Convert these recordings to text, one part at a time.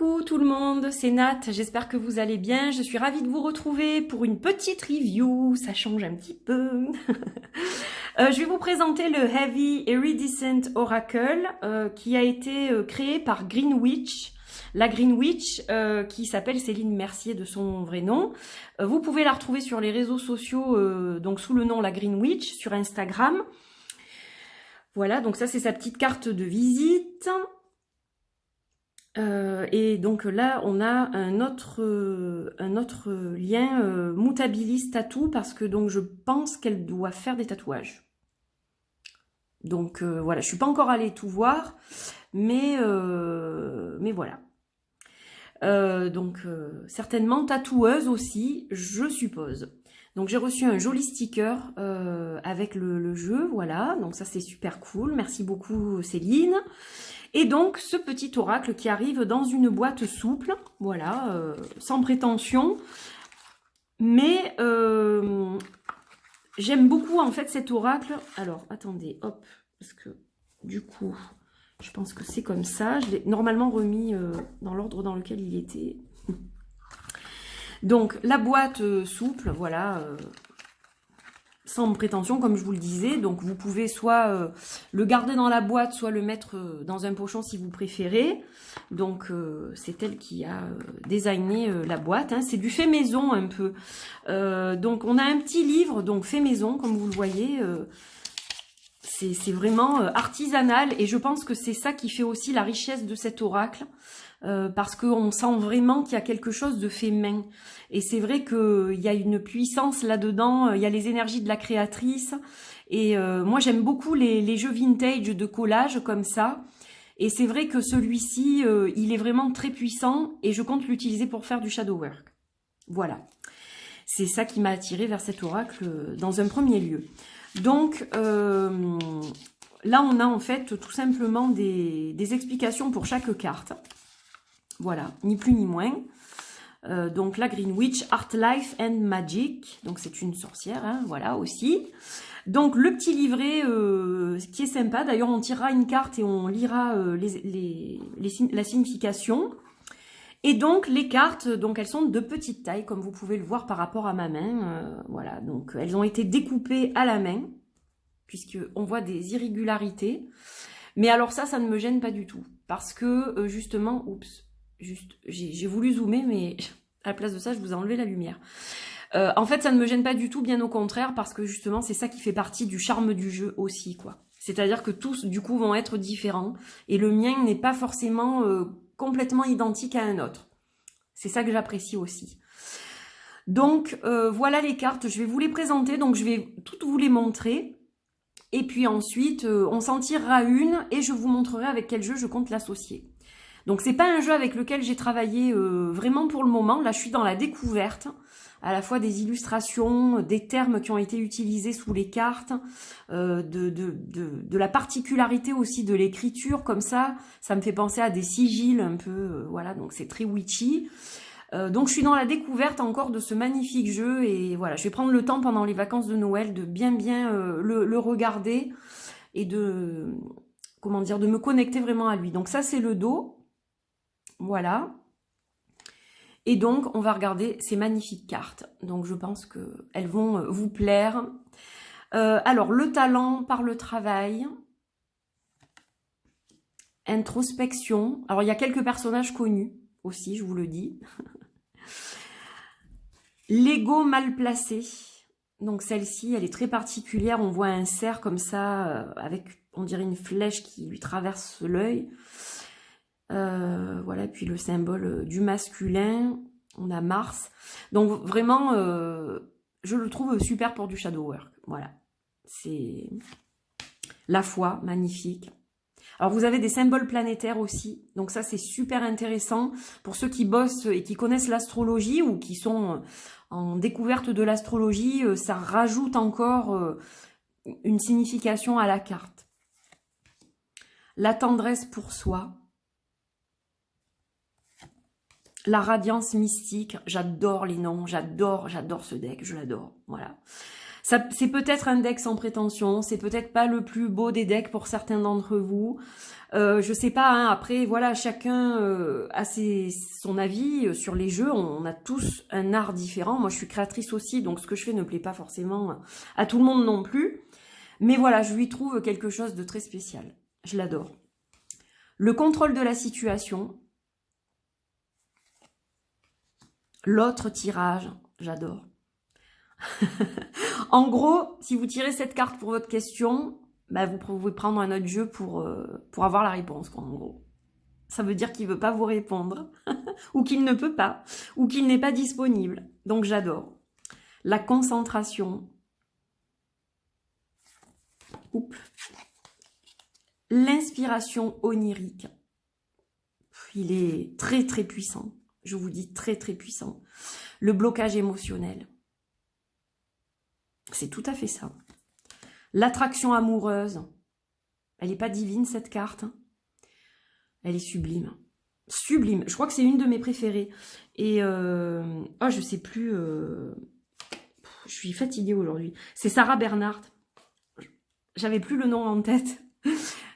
Coucou tout le monde, c'est Nat, j'espère que vous allez bien. Je suis ravie de vous retrouver pour une petite review, ça change un petit peu. Je vais vous présenter le Heavy Iridescent Oracle qui a été créé par Greenwich. La Greenwich qui s'appelle Céline Mercier de son vrai nom. Vous pouvez la retrouver sur les réseaux sociaux donc sous le nom La Greenwich sur Instagram. Voilà, donc ça c'est sa petite carte de visite. Et donc là, on a un autre lien Moutabilis Tattoo parce que donc je pense qu'elle doit faire des tatouages. Donc voilà, je suis pas encore allée tout voir, mais voilà. Donc certainement tatoueuse aussi, je suppose. Donc j'ai reçu un joli sticker avec le jeu, voilà. Donc ça c'est super cool, merci beaucoup Céline. Et donc, ce petit oracle qui arrive dans une boîte souple, voilà, sans prétention. Mais j'aime beaucoup, en fait, cet oracle. Alors, attendez, hop, parce que, du coup, je pense que c'est comme ça. Je l'ai normalement remis dans l'ordre dans lequel il était. Donc, la boîte souple, voilà, sans prétention, comme je vous le disais. Donc, vous pouvez soit le garder dans la boîte, soit le mettre dans un pochon si vous préférez. Donc, c'est elle qui a designé la boîte. Hein. C'est du fait maison un peu. Donc, on a un petit livre, donc fait maison, comme vous le voyez. C'est vraiment artisanal. Et je pense que c'est ça qui fait aussi la richesse de cet oracle. Parce qu'on sent vraiment qu'il y a quelque chose de fait main. Et c'est vrai qu'il y a une puissance là-dedans, il y a les énergies de la créatrice. Et moi, j'aime beaucoup les jeux vintage de collage comme ça. Et c'est vrai que celui-ci, il est vraiment très puissant et je compte l'utiliser pour faire du shadow work. Voilà. C'est ça qui m'a attirée vers cet oracle dans un premier lieu. Donc, là, on a en fait tout simplement des explications pour chaque carte. Voilà, ni plus ni moins. Donc la Greenwich, Art, Life and Magic. Donc c'est une sorcière, hein, voilà aussi. Donc le petit livret qui est sympa. D'ailleurs, on tirera une carte et on lira la signification. Et donc les cartes, donc elles sont de petite taille, comme vous pouvez le voir par rapport à ma main. Voilà, donc elles ont été découpées à la main, puisqu'on voit des irrégularités. Mais alors ça ne me gêne pas du tout. Parce que justement, oups. Juste, j'ai voulu zoomer, mais à la place de ça, je vous ai enlevé la lumière. En fait, ça ne me gêne pas du tout, bien au contraire, parce que justement, c'est ça qui fait partie du charme du jeu aussi, quoi. C'est-à-dire que tous, du coup, vont être différents, et le mien n'est pas forcément complètement identique à un autre. C'est ça que j'apprécie aussi. Donc, voilà les cartes, je vais vous les présenter, donc je vais toutes vous les montrer. Et puis ensuite, on s'en tirera une, et je vous montrerai avec quel jeu je compte l'associer. Donc c'est pas un jeu avec lequel j'ai travaillé vraiment pour le moment. Là je suis dans la découverte, à la fois des illustrations, des termes qui ont été utilisés sous les cartes, de la particularité aussi de l'écriture comme ça. Ça me fait penser à des sigils un peu, voilà, donc c'est très witchy. Donc je suis dans la découverte encore de ce magnifique jeu et voilà, je vais prendre le temps pendant les vacances de Noël de bien le regarder et de, comment dire, de me connecter vraiment à lui. Donc ça c'est le dos. Voilà. Et donc, on va regarder ces magnifiques cartes. Donc, je pense qu'elles vont vous plaire. Alors, le talent par le travail. Introspection. Alors, il y a quelques personnages connus aussi, je vous le dis. L'ego mal placé. Donc, celle-ci, elle est très particulière. On voit un cerf comme ça, avec, on dirait une flèche qui lui traverse l'œil. Voilà, puis le symbole du masculin, on a Mars. Donc vraiment, je le trouve super pour du shadow work. Voilà, c'est la foi, magnifique. Alors vous avez des symboles planétaires aussi, donc ça c'est super intéressant pour ceux qui bossent et qui connaissent l'astrologie ou qui sont en découverte de l'astrologie. Ça rajoute encore une signification à la carte. La tendresse pour soi. La radiance mystique, j'adore les noms, j'adore ce deck, je l'adore, voilà. C'est peut-être un deck sans prétention, c'est peut-être pas le plus beau des decks pour certains d'entre vous. Je sais pas, hein, après, voilà, chacun a son avis sur les jeux. On a tous un art différent. Moi, je suis créatrice aussi, donc ce que je fais ne plaît pas forcément à tout le monde non plus. Mais voilà, je lui trouve quelque chose de très spécial. Je l'adore. Le contrôle de la situation. L'autre tirage, j'adore. En gros, si vous tirez cette carte pour votre question, bah vous pouvez prendre un autre jeu pour avoir la réponse, quoi, en gros. Ça veut dire qu'il ne veut pas vous répondre, ou qu'il ne peut pas, ou qu'il n'est pas disponible. Donc j'adore. La concentration. Oups. L'inspiration onirique. Il est très très puissant. Je vous dis très très puissant. Le blocage émotionnel. C'est tout à fait ça. L'attraction amoureuse. Elle n'est pas divine cette carte. Elle est sublime. Sublime. Je crois que c'est une de mes préférées. Et oh, je sais plus. Je suis fatiguée aujourd'hui. C'est Sarah Bernhardt. J'avais plus le nom en tête.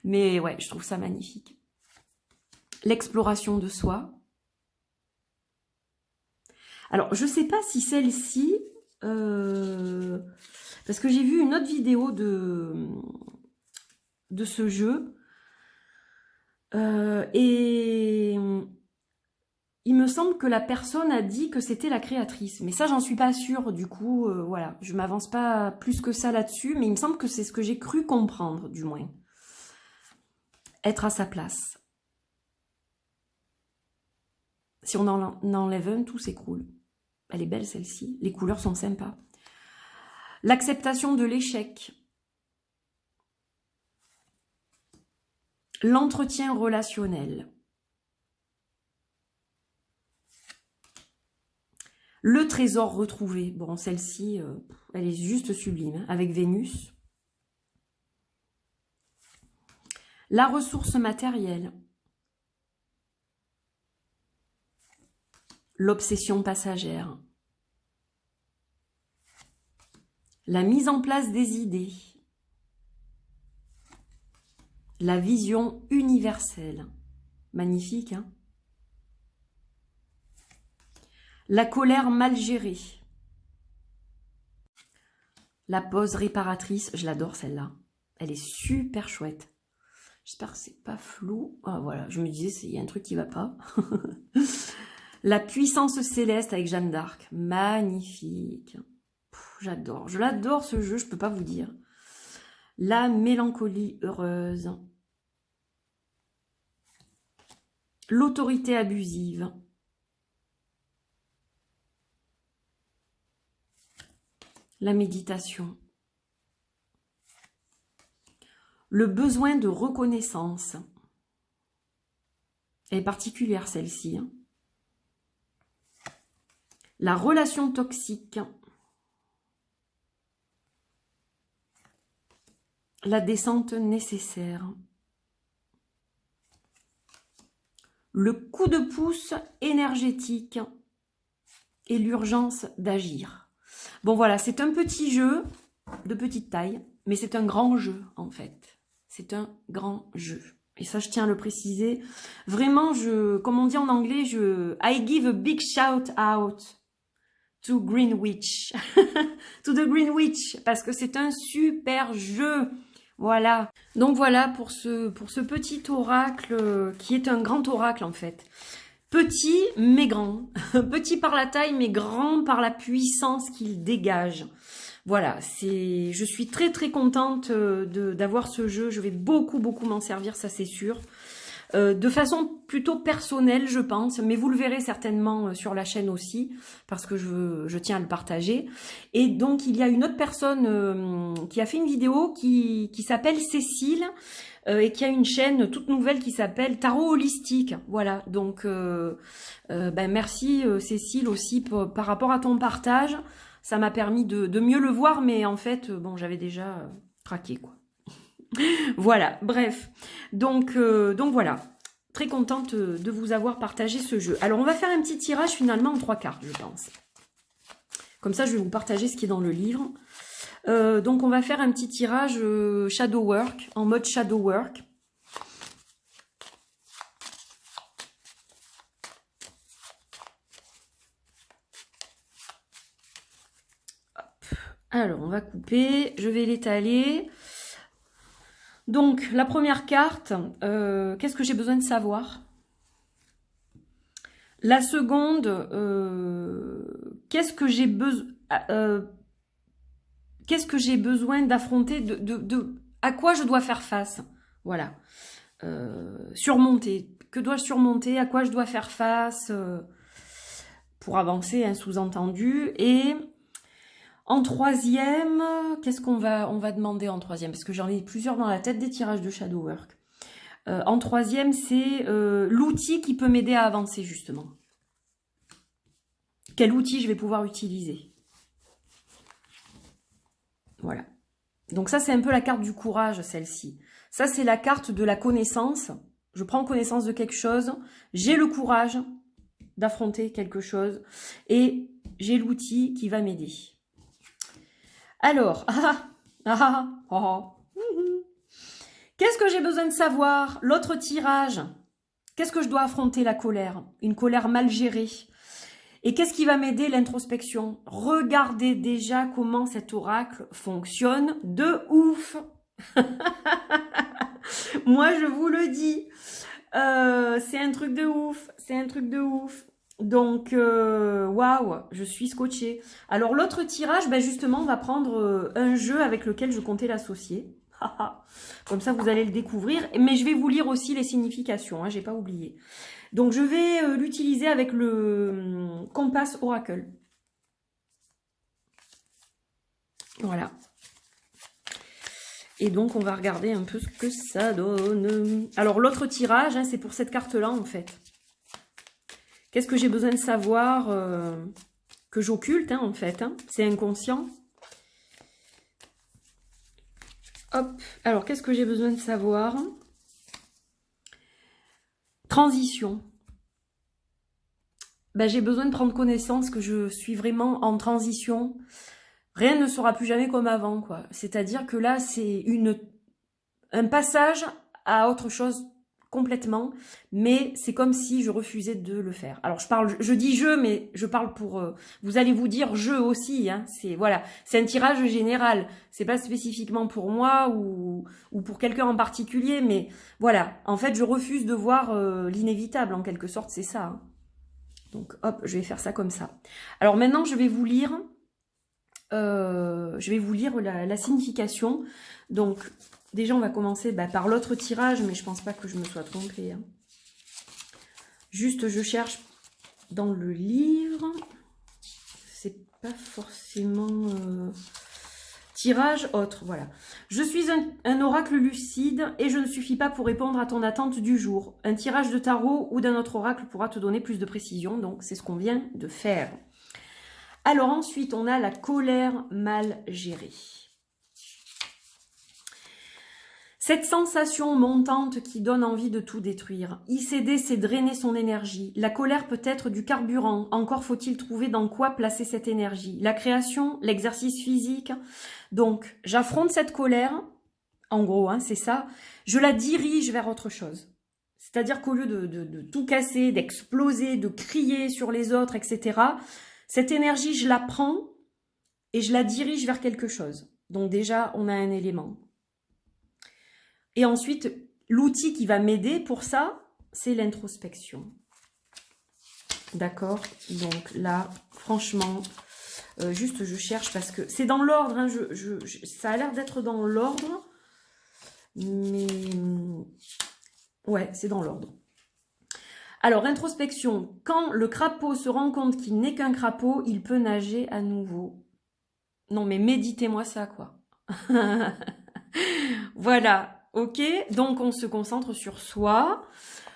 Mais ouais, je trouve ça magnifique. L'exploration de soi. Alors, je sais pas si celle-ci... parce que j'ai vu une autre vidéo de ce jeu. Et il me semble que la personne a dit que c'était la créatrice. Mais ça, j'en suis pas sûre. Du coup, voilà. Je m'avance pas plus que ça là-dessus. Mais il me semble que c'est ce que j'ai cru comprendre, du moins. Être à sa place. Si on en enlève un, tout s'écroule. Elle est belle, celle-ci. Les couleurs sont sympas. L'acceptation de l'échec. L'entretien relationnel. Le trésor retrouvé. Bon, celle-ci, elle est juste sublime, hein, avec Vénus. La ressource matérielle. L'obsession passagère. La mise en place des idées. La vision universelle. Magnifique, hein? La colère mal gérée. La pause réparatrice. Je l'adore celle-là. Elle est super chouette. J'espère que c'est pas flou. Ah voilà, je me disais, il y a un truc qui va pas. La puissance céleste avec Jeanne d'Arc. Magnifique. J'adore. Je l'adore ce jeu, je peux pas vous dire. La mélancolie heureuse. L'autorité abusive. La méditation. Le besoin de reconnaissance. Elle est particulière celle-ci. Hein. La relation toxique. La descente nécessaire. Le coup de pouce énergétique et l'urgence d'agir. Bon voilà, c'est un petit jeu de petite taille, mais c'est un grand jeu en fait. C'est un grand jeu. Et ça, je tiens à le préciser. Vraiment, comme on dit en anglais, I give a big shout out to Greenwich. To the Greenwich, parce que c'est un super jeu. Voilà. Donc voilà pour ce petit oracle qui est un grand oracle en fait. Petit mais grand. Petit par la taille mais grand par la puissance qu'il dégage. Voilà, je suis très très contente d'avoir ce jeu. Je vais beaucoup m'en servir, ça c'est sûr. De façon plutôt personnelle, je pense, mais vous le verrez certainement sur la chaîne aussi, parce que je tiens à le partager. Et donc, il y a une autre personne qui a fait une vidéo qui s'appelle Cécile, et qui a une chaîne toute nouvelle qui s'appelle Tarot Holistique. Voilà, donc merci Cécile aussi par rapport à ton partage. Ça m'a permis de mieux le voir, mais en fait, bon, j'avais déjà craqué, quoi. Voilà, bref. Donc voilà. Très contente de vous avoir partagé ce jeu. Alors, on va faire un petit tirage finalement en 3 cartes, je pense. Comme ça, je vais vous partager ce qui est dans le livre. Donc on va faire un petit tirage shadow work, en mode shadow work. Alors, on va couper, je vais l'étaler. Donc, la première carte, qu'est-ce que j'ai besoin de savoir? La seconde, qu'est-ce que j'ai besoin d'affronter, à quoi je dois faire face? Voilà. Surmonter. Que dois-je surmonter? À quoi je dois faire face pour avancer, un sous-entendu. Et en troisième, qu'est-ce qu'on va demander en troisième? Parce que j'en ai plusieurs dans la tête des tirages de Shadow Work. En troisième, c'est l'outil qui peut m'aider à avancer, justement. Quel outil je vais pouvoir utiliser? Voilà. Donc ça, c'est un peu la carte du courage, celle-ci. Ça, c'est la carte de la connaissance. Je prends connaissance de quelque chose. J'ai le courage d'affronter quelque chose. Et j'ai l'outil qui va m'aider. Alors, qu'est-ce que j'ai besoin de savoir? L'autre tirage. Qu'est-ce que je dois affronter? La colère. Une colère mal gérée. Et qu'est-ce qui va m'aider? L'introspection. Regardez déjà comment cet oracle fonctionne de ouf. Moi, je vous le dis. C'est un truc de ouf. C'est un truc de ouf. Donc, waouh, je suis scotchée. Alors, l'autre tirage, ben justement, on va prendre un jeu avec lequel je comptais l'associer. Comme ça, vous allez le découvrir. Mais je vais vous lire aussi les significations, hein, j'ai pas oublié. Donc, je vais l'utiliser avec le Compass Oracle. Voilà. Et donc, on va regarder un peu ce que ça donne. Alors, l'autre tirage, hein, c'est pour cette carte-là, en fait. Qu'est-ce que j'ai besoin de savoir que j'occulte, hein, en fait, hein, c'est inconscient. Hop, alors qu'est-ce que j'ai besoin de savoir? Transition. Ben, j'ai besoin de prendre connaissance que je suis vraiment en transition. Rien ne sera plus jamais comme avant, quoi. C'est-à-dire que là, c'est un passage à autre chose complètement, mais c'est comme si je refusais de le faire. Alors je dis je, mais je parle pour vous allez vous dire je aussi, hein. C'est voilà, c'est un tirage général. C'est pas spécifiquement pour moi ou pour quelqu'un en particulier, mais voilà. En fait, je refuse de voir l'inévitable en quelque sorte, c'est ça. Hein. Donc hop, je vais faire ça comme ça. Alors maintenant, je vais vous lire. La signification. Donc déjà, on va commencer par l'autre tirage, mais je pense pas que je me sois trompée. Hein. Juste, je cherche dans le livre. C'est pas forcément... Tirage autre, voilà. Je suis un oracle lucide et je ne suffis pas pour répondre à ton attente du jour. Un tirage de tarot ou d'un autre oracle pourra te donner plus de précision, donc c'est ce qu'on vient de faire. Alors ensuite, on a la colère mal gérée. Cette sensation montante qui donne envie de tout détruire. Y céder, c'est drainer son énergie. La colère peut être du carburant. Encore faut-il trouver dans quoi placer cette énergie. La création, l'exercice physique. Donc, j'affronte cette colère. En gros, hein, c'est ça. Je la dirige vers autre chose. C'est-à-dire qu'au lieu de tout casser, d'exploser, de crier sur les autres, etc., cette énergie, je la prends et je la dirige vers quelque chose. Donc déjà, on a un élément. Et ensuite, l'outil qui va m'aider pour ça, c'est l'introspection. D'accord? Donc là, franchement, juste je cherche parce que c'est dans l'ordre. Hein, ça a l'air d'être dans l'ordre. Mais ouais, c'est dans l'ordre. Alors, introspection. Quand le crapaud se rend compte qu'il n'est qu'un crapaud, il peut nager à nouveau. Non, mais méditez-moi ça, quoi. Voilà, ok. Donc, on se concentre sur soi,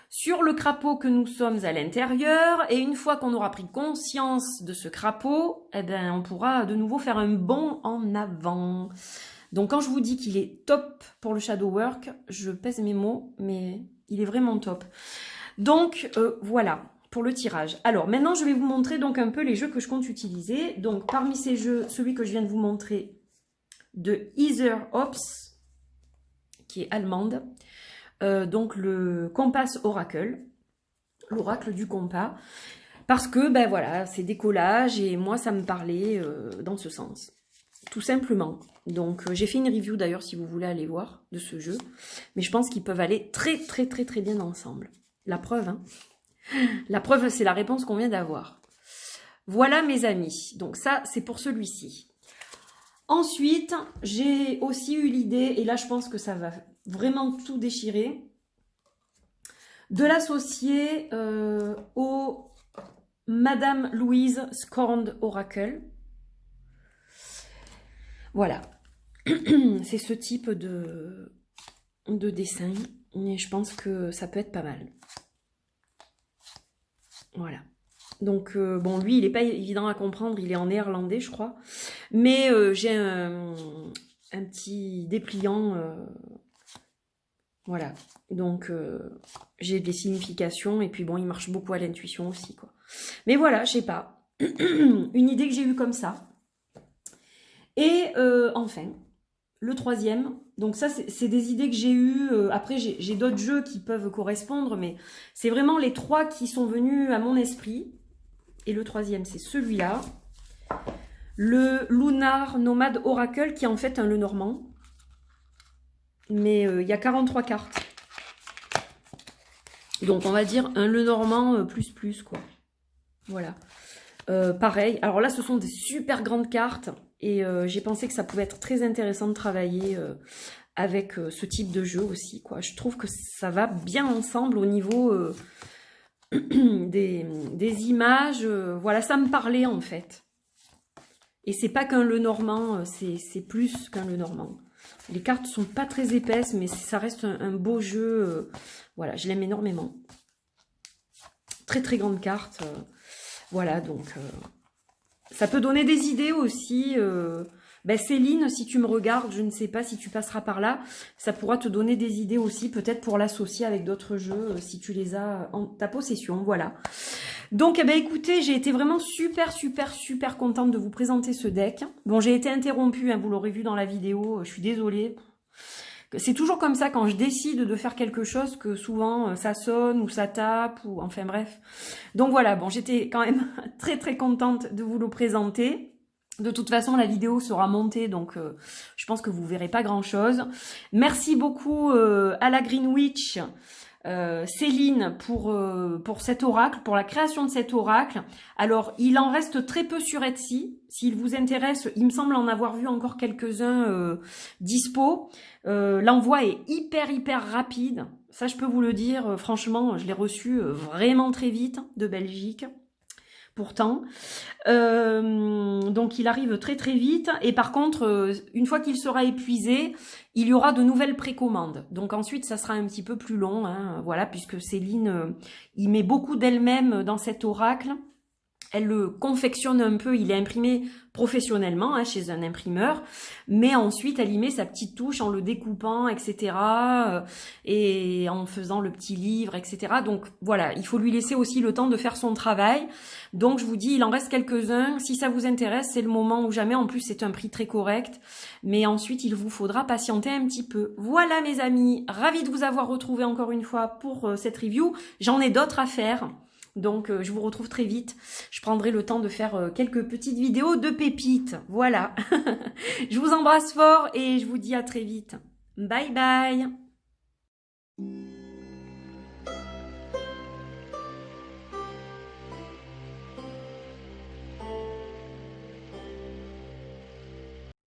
sur le crapaud que nous sommes à l'intérieur. Et une fois qu'on aura pris conscience de ce crapaud, eh ben, on pourra de nouveau faire un bond en avant. Donc, quand je vous dis qu'il est top pour le shadow work, je pèse mes mots, mais il est vraiment top. Donc, voilà, pour le tirage. Alors, maintenant, je vais vous montrer donc un peu les jeux que je compte utiliser. Donc, parmi ces jeux, celui que je viens de vous montrer, de Heather Hops, qui est allemande. Donc le Compass Oracle, l'oracle du compas. Parce que, ben voilà, c'est des collages et moi, ça me parlait dans ce sens. Tout simplement. Donc, j'ai fait une review d'ailleurs, si vous voulez aller voir, de ce jeu. Mais je pense qu'ils peuvent aller très, très, très, très bien ensemble. La preuve, hein. La preuve, c'est la réponse qu'on vient d'avoir. Voilà, mes amis. Donc, ça, c'est pour celui-ci. Ensuite, j'ai aussi eu l'idée, et là, je pense que ça va vraiment tout déchirer, de l'associer au Madame Louise Scorned Oracle. Voilà. C'est ce type de dessin. Et je pense que ça peut être pas mal. Voilà. Donc, bon, lui, il n'est pas évident à comprendre. Il est en néerlandais, je crois. Mais j'ai un petit dépliant. Voilà. Donc, j'ai des significations. Et puis, bon, il marche beaucoup à l'intuition aussi, quoi. Mais voilà, je sais pas. Une idée que j'ai eue comme ça. Et enfin, le troisième, donc ça c'est des idées que j'ai eues, après j'ai d'autres jeux qui peuvent correspondre, mais c'est vraiment les trois qui sont venus à mon esprit. Et le troisième c'est celui-là, le Lunar Nomad Oracle, qui est en fait un Lenormand. Mais il y a 43 cartes. Donc on va dire un Lenormand plus quoi. Voilà. Pareil, alors là ce sont des super grandes cartes et j'ai pensé que ça pouvait être très intéressant de travailler avec ce type de jeu aussi, quoi. Je trouve que ça va bien ensemble au niveau des images, voilà, ça me parlait en fait. Et c'est pas qu'un Lenormand, c'est plus qu'un Lenormand. Les cartes sont pas très épaisses, mais ça reste un beau jeu, voilà, je l'aime énormément. Très très grande carte. Voilà, donc ça peut donner des idées aussi. Ben Céline, si tu me regardes, je ne sais pas si tu passeras par là, ça pourra te donner des idées aussi, peut-être pour l'associer avec d'autres jeux, si tu les as en ta possession, voilà. Donc, eh ben, écoutez, j'ai été vraiment super contente de vous présenter ce deck. Bon, j'ai été interrompue, hein, vous l'aurez vu dans la vidéo, je suis désolée. C'est toujours comme ça quand je décide de faire quelque chose que souvent ça sonne ou ça tape ou enfin bref. Donc voilà, bon, j'étais quand même très contente de vous le présenter. De toute façon, la vidéo sera montée, donc je pense que vous verrez pas grand chose. Merci beaucoup à la Green Witch, Céline, pour cet oracle, pour la création de cet oracle. Alors, il en reste très peu sur Etsy. S'il vous intéresse, il me semble en avoir vu encore quelques-uns dispo. L'envoi est hyper rapide. Ça, je peux vous le dire. Franchement, je l'ai reçu vraiment très vite de Belgique. Pourtant, donc il arrive très vite, et par contre une fois qu'il sera épuisé, il y aura de nouvelles précommandes, donc ensuite ça sera un petit peu plus long, hein, voilà, puisque Céline il met beaucoup d'elle-même dans cet oracle. Elle le confectionne un peu, il est imprimé professionnellement hein, chez un imprimeur, mais ensuite elle y met sa petite touche en le découpant, etc. Et en faisant le petit livre, etc. Donc voilà, il faut lui laisser aussi le temps de faire son travail. Donc je vous dis, il en reste quelques-uns. Si ça vous intéresse, c'est le moment ou jamais. En plus, c'est un prix très correct. Mais ensuite, il vous faudra patienter un petit peu. Voilà mes amis, ravie de vous avoir retrouvé encore une fois pour cette review. J'en ai d'autres à faire. Donc, je vous retrouve très vite. Je prendrai le temps de faire quelques petites vidéos de pépites. Voilà. Je vous embrasse fort et je vous dis à très vite. Bye bye.